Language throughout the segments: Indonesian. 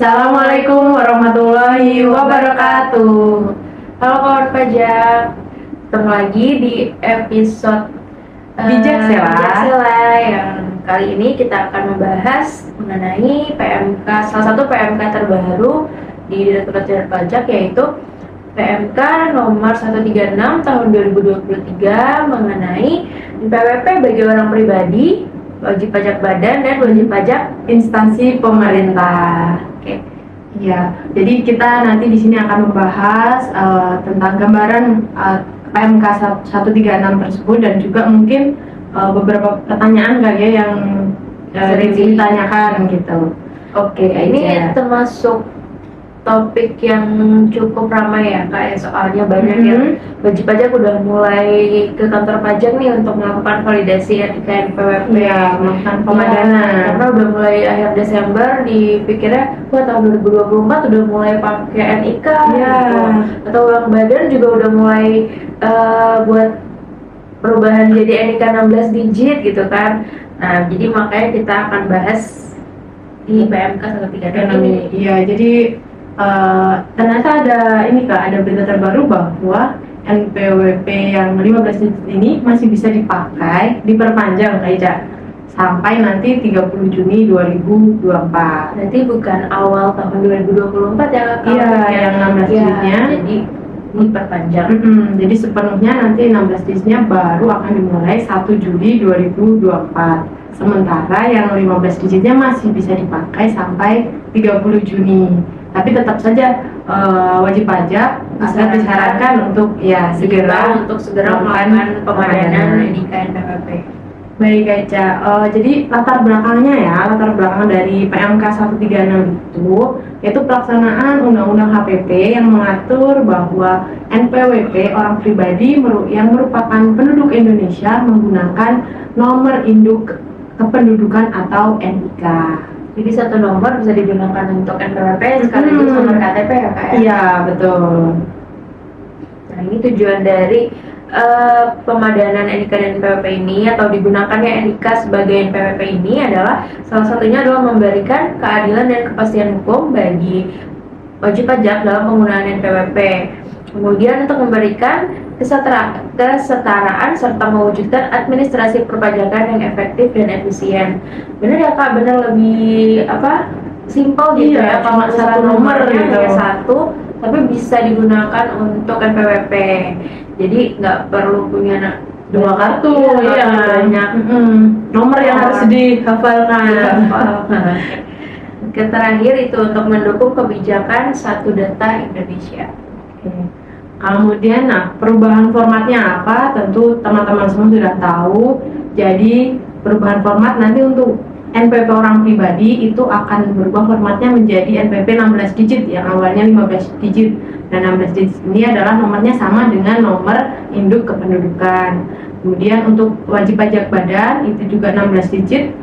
Assalamualaikum warahmatullahi wabarakatuh. Halo kawan pajak, ketemu lagi di episode Bijaksela yang kali ini kita akan membahas mengenai PMK, salah satu PMK terbaru di Direktorat Jenderal Pajak, yaitu PMK nomor 136 tahun 2023 mengenai NPWP bagi orang pribadi, wajib pajak badan, dan wajib pajak Instansi pemerintah. Oke. Ya, jadi kita nanti di sini akan membahas tentang gambaran PMK 136 tersebut dan juga mungkin beberapa pertanyaan kali ya yang sering ditanyakan gitu. Oke, ini termasuk topik yang cukup ramai ya Kak ya, soalnya banyak yang wajib pajak udah mulai ke kantor pajak nih untuk melakukan validasi NPWP, melakukan pemadanan. karena udah mulai akhir Desember dipikirnya wah tahun 2024 udah mulai pakai NIK gitu, atau uang badan juga udah mulai buat perubahan jadi NIK 16 digit gitu kan. Nah, jadi makanya kita akan bahas di PMK 136 ini. Iya, jadi ternyata ada berita terbaru bahwa NPWP yang 15 digit ini masih bisa diperpanjang Kak Ica, sampai nanti 30 Juni 2024. Nanti bukan awal tahun 2024 ya Kak? Iya, yang 16 digitnya. Jadi diperpanjang. Jadi sepenuhnya nanti 16 digitnya baru akan dimulai 1 Juli 2024. Sementara yang 15 digitnya masih bisa dipakai sampai 30 Juni. Tapi tetap saja wajib pajak akan disyaratkan untuk segera melakukan pemadanan NIK NPWP. Baik Eca, jadi latar belakang dari PMK 136 itu yaitu pelaksanaan Undang-Undang HPP yang mengatur bahwa NPWP orang pribadi yang merupakan penduduk Indonesia menggunakan nomor induk kependudukan atau NIK. Jadi satu nomor bisa digunakan untuk NPWP sekaligus nomor KTP ya Kak ya? Iya, betul. Nah, ini tujuan dari pemadanan NIK dan NPWP ini, atau digunakannya NIK sebagai NPWP ini adalah salah satunya adalah memberikan keadilan dan kepastian hukum bagi wajib pajak dalam penggunaan NPWP. Kemudian untuk memberikan kesetaraan serta mewujudkan administrasi perpajakan yang efektif dan efisien. Benar ya Kak, benar lebih simple gitu ya, cuma satu nomor gitu. Hanya satu, tapi bisa digunakan untuk NPWP. Jadi nggak perlu punya dua kartu, banyak nomor yang harus dihafalkan. Terakhir itu untuk mendukung kebijakan Satu Data Indonesia. Kemudian, perubahan formatnya apa? Tentu teman-teman semua sudah tahu. Jadi perubahan format nanti untuk NPWP orang pribadi itu akan berubah formatnya menjadi NPWP 16 digit yang awalnya 15 digit. Dan 16 digit ini adalah nomornya sama dengan nomor induk kependudukan. Kemudian untuk wajib pajak badan itu juga 16 digit.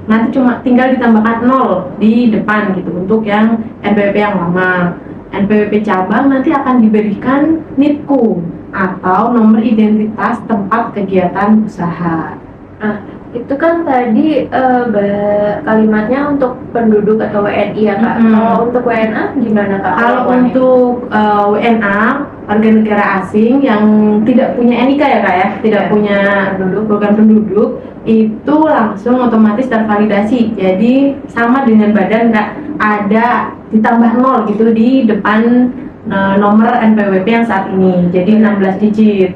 Nanti cuma tinggal ditambahkan 0 di depan gitu untuk yang NPWP yang lama. NPWP cabang nanti akan diberikan NITKU atau nomor identitas tempat kegiatan usaha. Nah, itu kan tadi kalimatnya untuk penduduk atau WNI ya Kak. Kalau untuk WNA gimana Kak? Kalau untuk WNA, warga negara asing yang tidak punya NIK ya Kak ya, tidak punya program penduduk, itu langsung otomatis tervalidasi. Jadi sama dengan badan, nggak ada ditambah 0 gitu di depan nomor NPWP yang saat ini. Jadi 16 digit.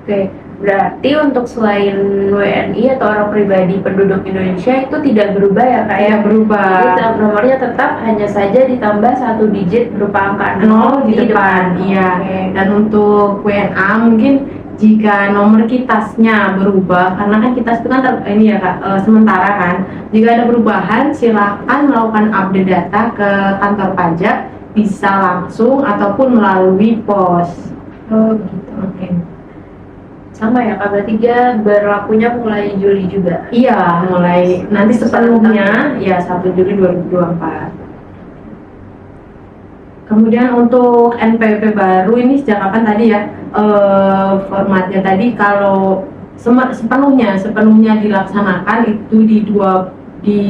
Oke. Berarti untuk selain WNI atau orang pribadi penduduk Indonesia itu tidak berubah ya Kak ya? Berubah. Jadi nomornya tetap hanya saja ditambah 1 digit berupa angka 0 di depan. Iya. Dan untuk WNA mungkin jika nomor kitasnya berubah, karena kan kitas itu kan sementara kan. Jika ada perubahan, silakan melakukan update data ke kantor pajak, bisa langsung ataupun melalui pos. Oh gitu. Oke. Sama ya Kak, berarti dia berlakunya mulai Juli juga? Iya, mulai nanti sepenuhnya ya 1 Juli 2024. Kemudian untuk NPWP baru ini sejak kapan tadi ya, formatnya tadi kalau sepenuhnya dilaksanakan itu di di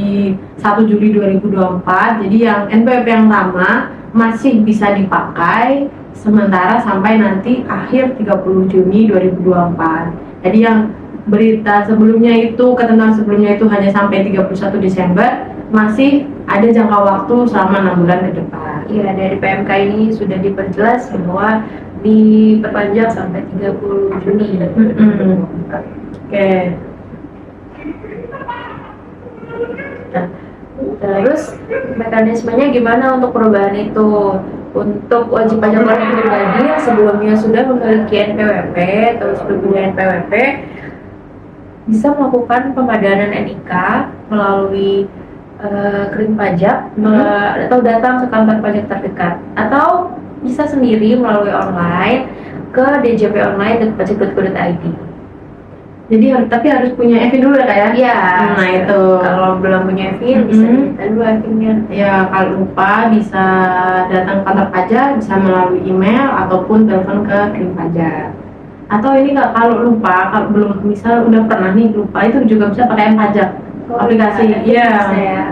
1 Juli 2024. Jadi yang NPWP yang lama masih bisa dipakai sementara sampai nanti akhir 30 Juni 2024. Jadi yang berita sebelumnya itu, ketentuan sebelumnya itu hanya sampai 31 Desember, masih ada jangka waktu selama 6 bulan ke depan. Iya, dari PMK ini sudah diperjelas bahwa diperpanjang sampai 30 Juni. Oke. Nah, terus mekanismenya gimana untuk perubahan itu? Untuk wajib pajak orang pribadi yang sebelumnya sudah memiliki NPWP atau sudah punya NPWP bisa melakukan pemadanan NIK melalui krim pajak atau datang ke kantor pajak terdekat, atau bisa sendiri melalui online ke DJP online .pajak.go.id. Jadi tapi harus punya EVIN dulu ya Kak ya? Iya. Nah itu. Kalau belum punya EVIN bisa diminta dulu EVIN-nya. Ya kalau lupa bisa datang ke kantor pajak, bisa melalui email ataupun telepon ke krim pajak. Atau ini Kak, kalau lupa, kalau belum misal udah pernah nih lupa, itu juga bisa pakai pajak aplikasi. Iya. Ya.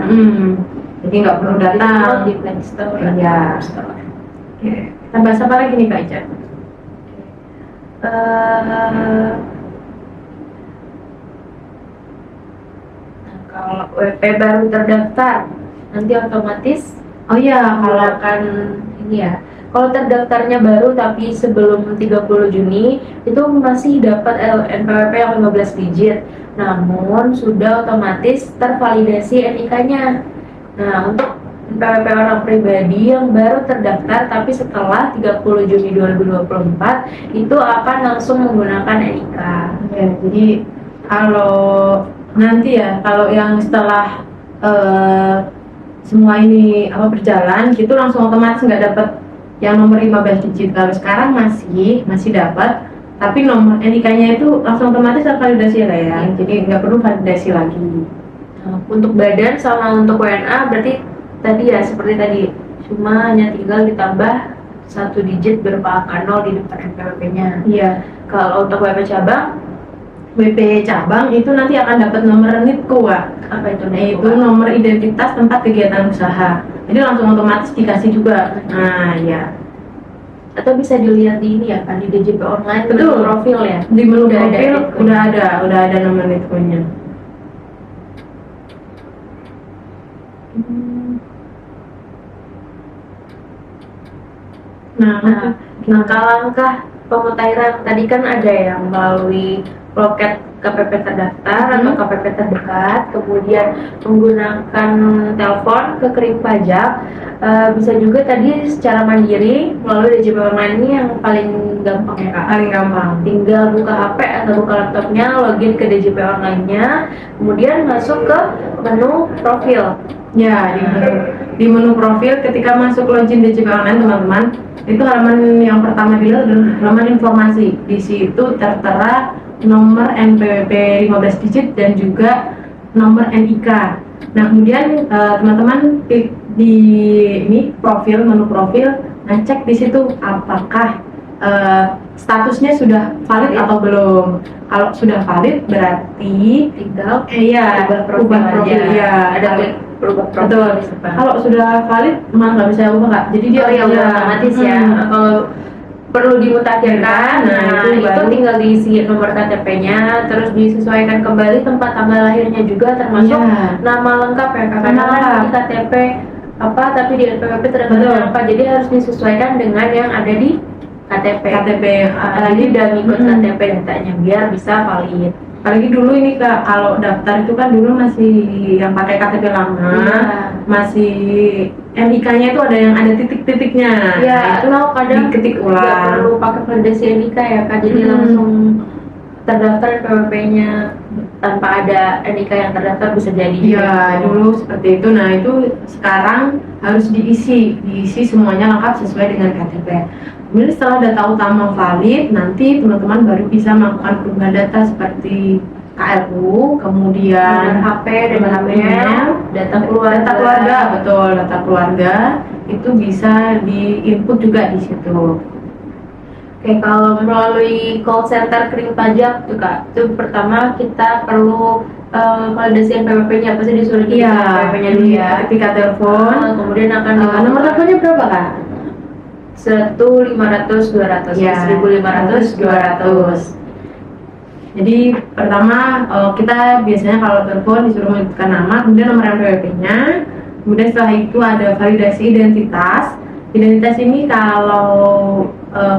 Jadi nggak perlu datang di Play Store. Iya. Oke. Kita bahas apa lagi nih Kak Ica? Kalau WP baru terdaftar, nanti otomatis Oh iya, kalau akan ini ya. Kalau terdaftarnya baru tapi sebelum 30 Juni itu masih dapat NPWP yang 15 digit. Namun sudah otomatis tervalidasi NIK-nya. Nah, untuk NPWP orang pribadi yang baru terdaftar tapi setelah 30 Juni 2024 itu akan langsung menggunakan NIK. ya, jadi kalau nanti ya, kalau yang setelah semua ini berjalan gitu langsung otomatis nggak dapat yang nomor 15 digit. Kalau sekarang masih dapat, tapi nomor NIK-nya itu langsung otomatis tervalidasi ya Kak ya. Jadi nggak perlu validasi lagi. Nah, untuk badan sama untuk WNA berarti tadi ya seperti tadi, cuma hanya tinggal ditambah 1 digit berupa angka 0 di depan NPWP-nya. Iya. Kalau untuk WP cabang itu nanti akan dapat nomor NITKU Kak. apa itu? Itu nomor identitas tempat kegiatan usaha. Jadi langsung otomatis dikasih juga. Nah ya. Atau bisa dilihat di ini ya kan, di DJP online. Betul. Profil ya. Di menu Udah ada profil NITKU. udah ada nomor NITKU-nya. Nah, langkah-langkah pemutahiran tadi kan ada yang melalui loket KPP terdaftar atau KPP terdekat, kemudian menggunakan telepon ke krim pajak, bisa juga tadi secara mandiri melalui DJP online. Ini yang paling gampang ya Kak. paling gampang. Tinggal buka HP atau buka laptopnya, login ke DJP online-nya, kemudian masuk ke menu profil. Ya, di menu profil ketika masuk login DJP online teman-teman, itu halaman yang pertama dilihat adalah halaman informasi. Di situ tertera nomor NPWP 15 digit dan juga nomor NIK. Nah, kemudian teman-teman di ini profil, menu profil, nah cek di situ apakah statusnya sudah valid atau belum. Kalau sudah valid berarti Tinggal ubah profil ya. ada klik berubah profil. Betul. di depan. Kalau sudah valid malah nggak bisa ubah Kak. Jadi dia udah otomatis ya. Kalau perlu dimutakhirkan, Nah, itu baru. tinggal diisi nomor KTP-nya, terus disesuaikan kembali tempat tanggal lahirnya juga, termasuk Iya. nama lengkap ya Kak. Nama Karena kan lengkap. di KTP apa tapi di NPWP Betul. terdapat apa, jadi harus disesuaikan dengan yang ada di KTP. Apalagi udah ngikut KTP datanya biar bisa valid. Apalagi dulu ini Kak, kalau daftar itu kan dulu masih yang pakai KTP lama, Iya. masih NIK-nya itu ada yang ada titik-titiknya. Ya, Nah, itu atau kadang diketik nggak ulang. perlu pakai validasi NIK ya Kak, jadi langsung terdaftar PWP-nya tanpa ada NIK yang terdaftar bisa jadi. Iya, dulu seperti itu. Nah, itu sekarang harus diisi semuanya lengkap sesuai dengan KTP. Kemudian setelah data utama valid, nanti teman-teman baru bisa melakukan perubahan data seperti KLU, kemudian HP dan nomor email, data keluarga. data keluarga, betul, data keluarga itu bisa di-input juga di situ. Oke, kalau melalui call center krim pajak tuh Kak, itu pertama kita perlu validasi NPWP-nya pasti disuruh Iya, NPWP-nya dulu ya. ketika telepon. Kemudian akan Nomor teleponnya berapa kak? 1.500 200 Ya, 1.500 200. Jadi pertama kita biasanya kalau telepon disuruh menyebutkan nama, kemudian nomor NPWP-nya, kemudian setelah itu ada validasi identitas. Identitas ini kalau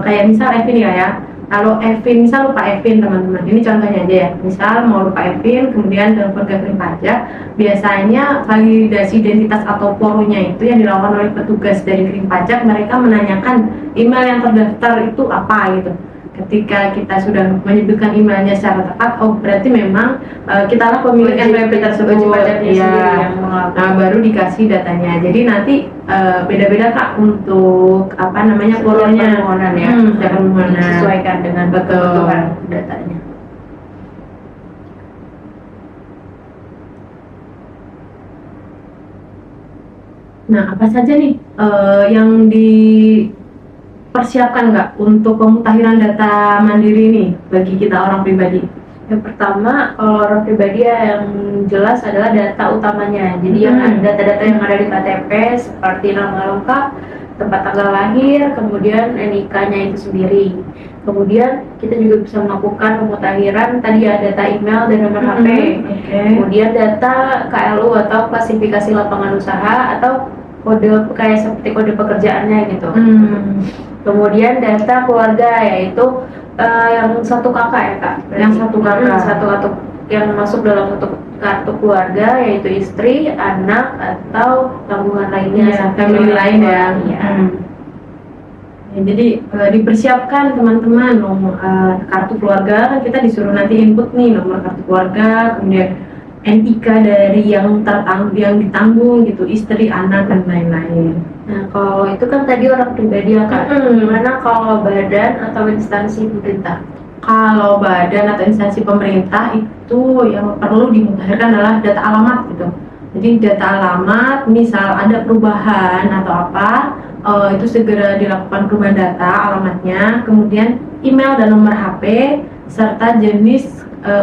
kayak misal Evin ya, kalau Evin misal lupa Evin teman-teman, ini contohnya aja ya, misal mau lupa Evin, kemudian telepon ke Krim Pajak, biasanya validasi identitas atau poronya itu yang dilakukan oleh petugas dari Krim Pajak, mereka menanyakan email yang terdaftar itu apa gitu. Ketika kita sudah menyebutkan emailnya secara tepat, oh berarti memang kita lah pemilik NPWP tersebut. Wajib pajaknya Iya. sendiri yang melakukan. Nah, baru dikasih datanya. Jadi nanti beda-beda kak untuk apa namanya Setiap poronya. permohonan ya. Setiap permohonan. Sesuaikan dengan Betul. kebutuhan datanya. Nah, apa saja nih yang dipersiapkan nggak untuk pemutakhiran data mandiri ini bagi kita orang pribadi? Yang pertama, kalau orang pribadi ya, yang jelas adalah data utamanya. Jadi yang data-data yang ada di KTP seperti nama lengkap, tempat tanggal lahir, kemudian NIK-nya itu sendiri. Kemudian kita juga bisa melakukan pemutakhiran tadi ya, data email dan nomor HP. Kemudian data KLU atau klasifikasi lapangan usaha atau kode kayak seperti kode pekerjaannya gitu. Kemudian data keluarga yaitu yang satu kakak ya kak. Yang satu kakak. Satu kartu yang masuk dalam untuk kartu keluarga yaitu istri, anak atau tanggungan lainnya. Ya, family lain ya. Iya. Ya, jadi dipersiapkan teman-teman nomor kartu keluarga, kan kita disuruh nanti input nih nomor kartu keluarga, kemudian NIK dari yang ditanggung gitu, istri, anak dan lain-lain. Nah kalau itu kan tadi orang pribadi ya kak. Gimana kalau badan atau instansi pemerintah? Kalau badan atau instansi pemerintah itu yang perlu dimutakhirkan adalah data alamat gitu. Jadi data alamat, misal ada perubahan atau apa, itu segera dilakukan perubahan data alamatnya, kemudian email dan nomor HP serta jenis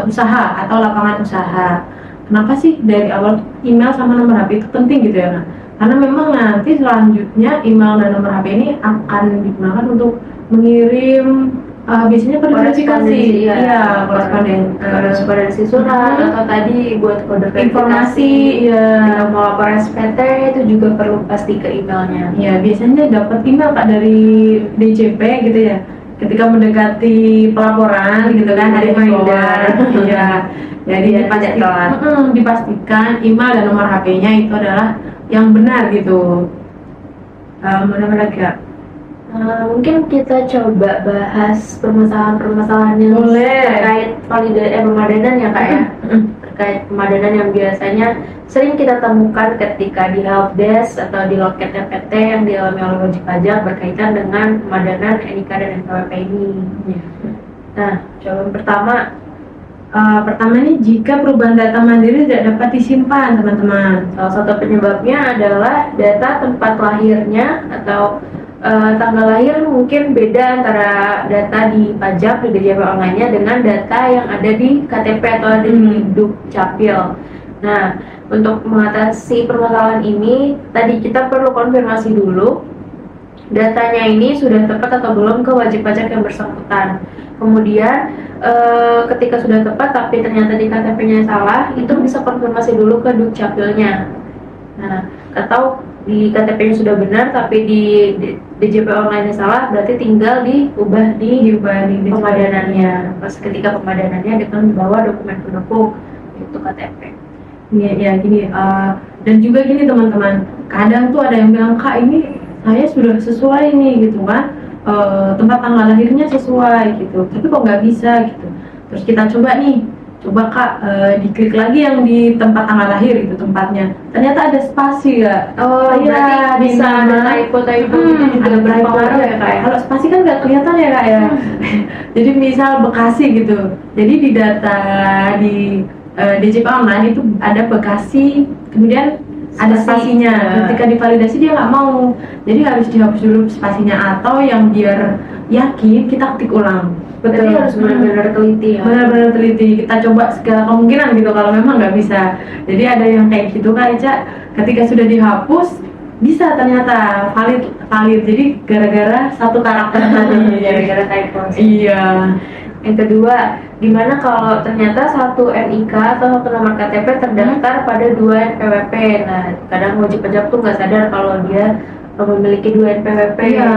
usaha atau lapangan usaha. Kenapa sih dari awal email sama nomor HP itu penting gitu ya Kak? Karena memang nanti selanjutnya email dan nomor HP ini akan digunakan untuk mengirim biasanya kode verifikasi, iya korespondensi surat atau tadi buat kode informasi, ya. Mau lapor SPT itu juga perlu pasti ke emailnya. Ya biasanya dapat email Kak dari DJP gitu ya. Ketika mendekati pelaporan gitu kan hari reminder, iya. Jadi dipastikan email dan nomor HP-nya itu adalah yang benar gitu. Mana lagi ya? Mungkin kita coba bahas permasalahan-permasalahan yang terkait pemadanan ya kak ya. Terkait pemadanan yang biasanya sering kita temukan ketika di helpdesk atau di loket DPT yang dialami oleh wajib pajak berkaitan dengan pemadanan NIK dan NPWP ini. Nah, jawaban pertama nih jika perubahan data mandiri tidak dapat disimpan teman-teman. Salah satu penyebabnya adalah data tempat lahirnya atau tanggal lahir mungkin beda antara data di pajak di DJP online-nya dengan data yang ada di KTP atau ada di Dukcapil. Nah, untuk mengatasi permasalahan ini, tadi kita perlu konfirmasi dulu datanya ini sudah tepat atau belum ke wajib pajak yang bersangkutan. Kemudian ketika sudah tepat tapi ternyata di KTP-nya salah, itu bisa konfirmasi dulu ke Dukcapilnya. Nah, atau di KTP-nya sudah benar tapi di DJP online-nya salah, berarti tinggal diubah di pemadanannya. Pas ketika pemadanannya dengan membawa dokumen pendukung itu KTP. Ya gini, dan juga gini teman-teman, kadang tuh ada yang bilang Kak ini saya sudah sesuai nih gitu kan, tempat tanggal lahirnya sesuai gitu, tapi kok nggak bisa gitu. Terus kita coba Kak diklik lagi yang di tempat tanggal lahir itu tempatnya, ternyata ada spasi Kak. Oh iya, bisa ada typo itu juga berpengaruh ya Kak ya? Kalau spasi kan nggak kelihatan ya Kak ya. Jadi misal Bekasi gitu, jadi di data di DJP online itu ada Bekasi, kemudian ada Spasi. spasinya. Ya. Ketika divalidasi dia nggak mau, jadi harus dihapus dulu spasinya, atau yang biar yakin kita ketik ulang. Berarti harus benar-benar teliti ya. Benar-benar teliti, kita coba segala kemungkinan gitu kalau memang nggak bisa. Jadi ada yang kayak gitu Kak Eca, ketika sudah dihapus bisa ternyata valid. Jadi gara-gara satu karakter tadi. Gara-gara typo. Iya. Yang kedua, gimana kalau ternyata satu NIK atau satu nomor KTP terdaftar pada 2 NPWP. Nah, kadang wajib pajak tuh nggak sadar kalau dia memiliki 2 NPWP. Iya.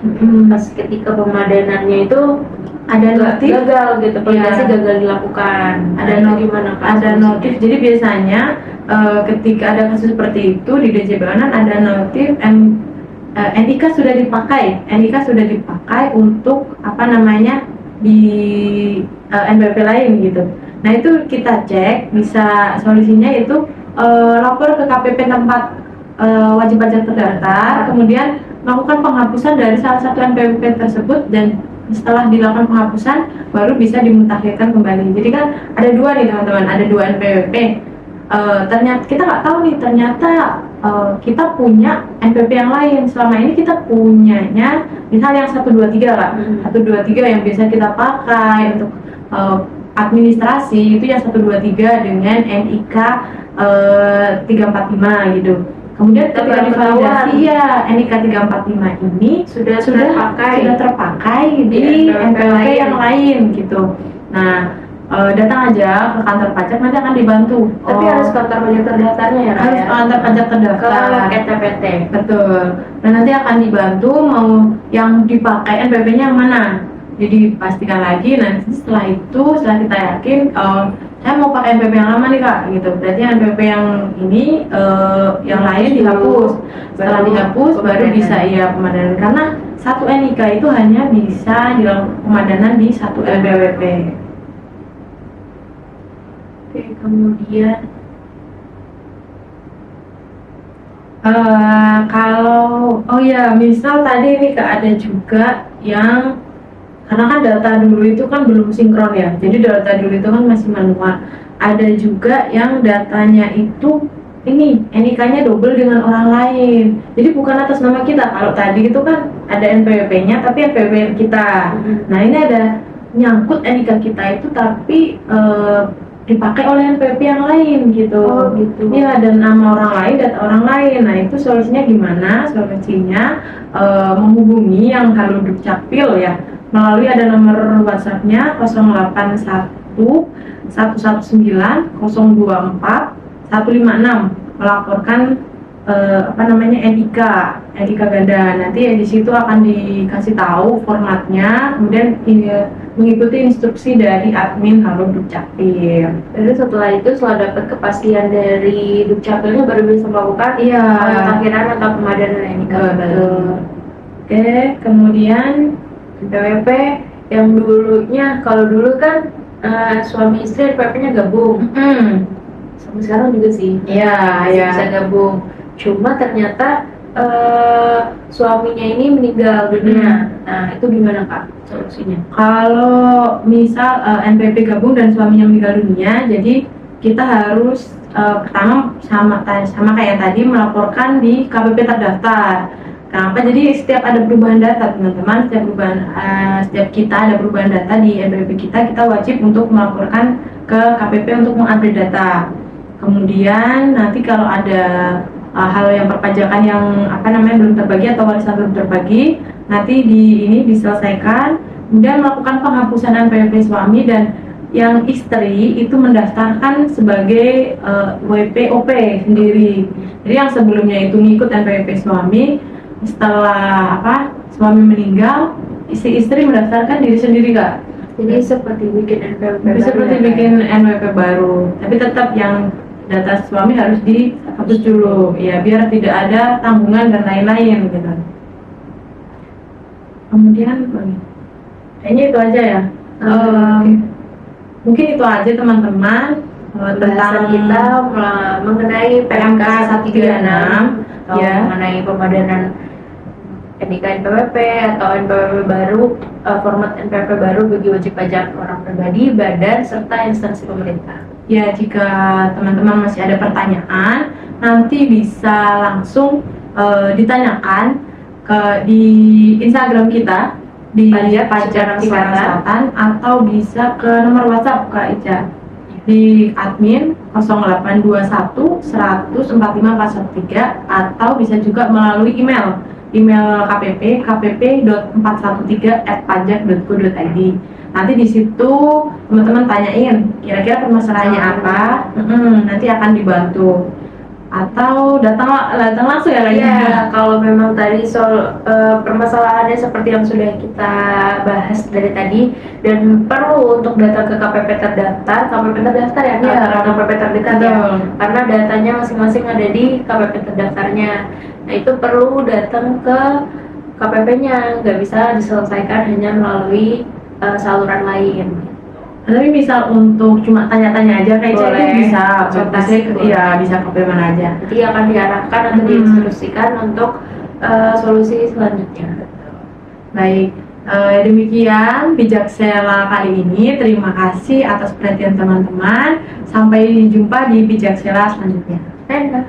Jadi, pas ketika pemadanannya itu Ada notif, gagal gitu, validasi Iya. gagal dilakukan. ada Nah, itu notif, gimana Kak, ada solusinya? notif. Jadi biasanya ketika ada kasus seperti itu di DJP-an ada notif NIK sudah dipakai untuk apa namanya di NPWP lain gitu. Nah itu kita cek, bisa solusinya itu lapor ke KPP tempat wajib pajak terdaftar, kemudian melakukan penghapusan dari salah satu NPWP tersebut, dan setelah dilakukan penghapusan baru bisa dimutakhirkan kembali. Jadi kan ada dua nih teman-teman, ada dua NPWP. Ternyata kita nggak tahu nih, ternyata kita punya NPWP yang lain. Selama ini kita punyanya misal yang 123 lah, 123 yang biasa kita pakai untuk administrasi itu yang 123 dengan NIK 345 gitu. Kemudian ketika divalidasi ya NIK 345 ini sudah terpakai di NPWP yang lain gitu. Nah, datang aja ke kantor pajak, nanti akan dibantu. Tapi harus kantor pajak terdaftarnya ya, Kak, harus ya? kantor pajak terdaftar. Ke KTPT. Betul. Nah, nanti akan dibantu mau yang dipakai NPWP-nya yang mana. Jadi pastikan lagi, nanti setelah kita yakin saya mau pakai NPWP yang lama nih Kak gitu. Berarti NPWP yang ini yang lain dihapus. Setelah dihapus baru bisa pemadanan, karena satu NIK itu hanya bisa dilakukan pemadanan di satu NPWP. Oke, kemudian kalau misal tadi ini Kak, ada juga yang karena kan data dulu itu kan belum sinkron ya, jadi data dulu itu kan masih manual. Ada juga yang datanya itu ini NIK-nya double dengan orang lain, jadi bukan atas nama kita. Kalau tadi itu kan ada NPWP-nya tapi NPWP kita. Nah ini ada nyangkut NIK kita itu tapi dipakai oleh NPWP yang lain gitu. Oh, gitu. Iya, dan nama orang lain, data orang lain. Nah itu solusinya gimana? Solusinya menghubungi yang Halodoc Capil ya, melalui ada nomor WhatsApp-nya 081 119 024 156, melaporkan NIK ganda. Nanti di situ akan dikasih tahu formatnya, kemudian mengikuti instruksi dari admin Halodoc Capil. Jadi setelah itu, setelah dapat kepastian dari Dukcapilnya, baru bisa melakukan pemutakhiran atau pemadanan NIK. Oke, kemudian NPWP yang dulunya, kalau dulu kan suami istri NPWP-nya gabung. Sampai sekarang juga sih. Masih bisa gabung. Cuma ternyata suaminya ini meninggal dunia. Nah, itu gimana Kak solusinya? Kalau misal NPWP gabung dan suaminya meninggal dunia, jadi kita harus pertama sama kayak tadi melaporkan di KPP terdaftar. Kenapa? Jadi setiap ada perubahan data teman-teman, setiap kita ada perubahan data di NPWP kita wajib untuk melaporkan ke KPP untuk mengupdate data. Kemudian nanti kalau ada hal yang perpajakan yang belum terbagi atau warisan belum terbagi, nanti diselesaikan, kemudian melakukan penghapusan NPWP suami, dan yang istri itu mendaftarkan sebagai WPOP sendiri. Jadi yang sebelumnya itu ngikut NPWP suami, setelah suami meninggal, istri mendaftarkan diri sendiri Kak. Jadi seperti bikin NPWP baru. Seperti bikin NPWP baru, tapi tetap yang data suami harus dihapus dulu ya, biar tidak ada tanggungan dan lain-lain gitu. Kemudian kayaknya itu aja ya. Mungkin itu aja teman-teman tentang kita mengenai PMK 136 atau mengenai pemadanan NIK NPWP atau NPWP baru, format NPWP baru bagi wajib pajak orang pribadi, badan, serta instansi pemerintah. Ya, jika teman-teman masih ada pertanyaan, nanti bisa langsung ditanyakan di Instagram kita di Pajak Cikarang Selatan, atau bisa ke nomor WhatsApp Kak Ica di admin 0821 100 45 atau bisa juga melalui email KPP kpp.413@pajak.go.id. Nanti di situ teman-teman tanyain kira-kira permasalahannya apa, nanti akan dibantu, atau datang langsung ya Kak. Iya, kalau memang tadi soal permasalahannya seperti yang sudah kita bahas dari tadi dan perlu untuk datang ke KPP terdaftar ya, KPP terdekat ya, karena datanya masing-masing ada di KPP terdaftarnya. Nah itu perlu datang ke KPP-nya, nggak bisa diselesaikan hanya melalui saluran lain. Tapi misal untuk cuma tanya-tanya aja kayak itu bisa konsultasi, iya bisa ke mana aja. Nanti akan diarahkan atau diinstruksikan untuk solusi selanjutnya. Baik, demikian Bijak Sela kali ini. Terima kasih atas perhatian teman-teman. Sampai jumpa di Bijak Sela selanjutnya. Dadah.